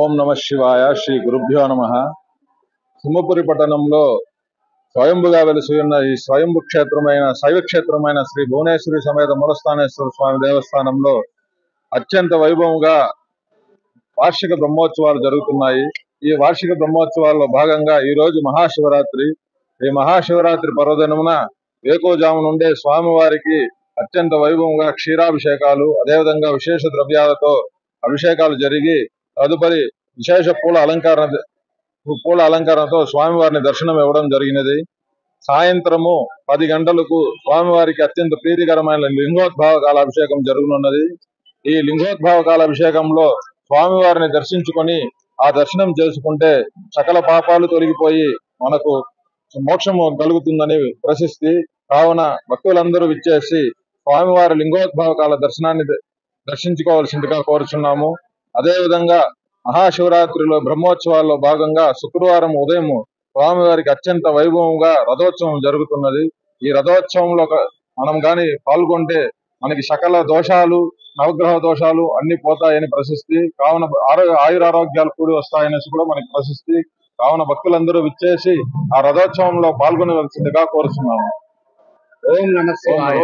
ఓం నమ శివాయ. శ్రీ గురుభ్యో నమ. సింహపురి పట్టణంలో స్వయంభుగా వెలిసి ఉన్న ఈ స్వయంభు క్షేత్రమైన శైవ క్షేత్రమైన శ్రీ భువనేశ్వరి సమేత మూలస్థానేశ్వర స్వామి దేవస్థానంలో అత్యంత వైభవంగా వార్షిక బ్రహ్మోత్సవాలు జరుగుతున్నాయి. ఈ వార్షిక బ్రహ్మోత్సవాల్లో భాగంగా ఈ రోజు మహాశివరాత్రి. ఈ మహాశివరాత్రి పర్వదినమున వేకోజాము నుండే స్వామివారికి అత్యంత వైభవంగా క్షీరాభిషేకాలు, అదేవిధంగా విశేష ద్రవ్యాలతో అభిషేకాలు జరిగి తదుపరి విశేష పూల అలంకరణతో స్వామివారిని దర్శనం ఇవ్వడం జరిగినది. సాయంత్రము 10 గంటలకు స్వామివారికి అత్యంత ప్రీతికరమైన లింగోద్భవ కాలాభిషేకం జరుగునున్నది. ఈ లింగోద్భవ కాలాభిషేకంలో స్వామివారిని దర్శించుకొని ఆ దర్శనం చేసుకుంటే సకల పాపాలు తొలగిపోయి మనకు మోక్షము కలుగుతుందని ప్రశస్తి. కావున భక్తులందరూ విచ్చేసి స్వామివారి లింగోద్భవ కాల దర్శనాన్ని దర్శించుకోవాల్సిందిగా కోరుచున్నాము. అదేవిధంగా మహాశివరాత్రిలో బ్రహ్మోత్సవాల్లో భాగంగా శుక్రవారం ఉదయం స్వామివారికి అత్యంత వైభవంగా రథోత్సవం జరుగుతున్నది. ఈ రథోత్సవంలో మనం గాని పాల్గొంటే మనకి సకల దోషాలు, నవగ్రహ దోషాలు అన్ని పోతాయని ప్రశస్తి. కావున ఆయురారోగ్యాలు కూడి వస్తాయనేసి కూడా మనకి ప్రశస్తి. కావున భక్తులందరూ విచ్చేసి ఆ రథోత్సవంలో పాల్గొనవలసిందిగా కోరుతున్నాము. ఓం నమ శివాయ.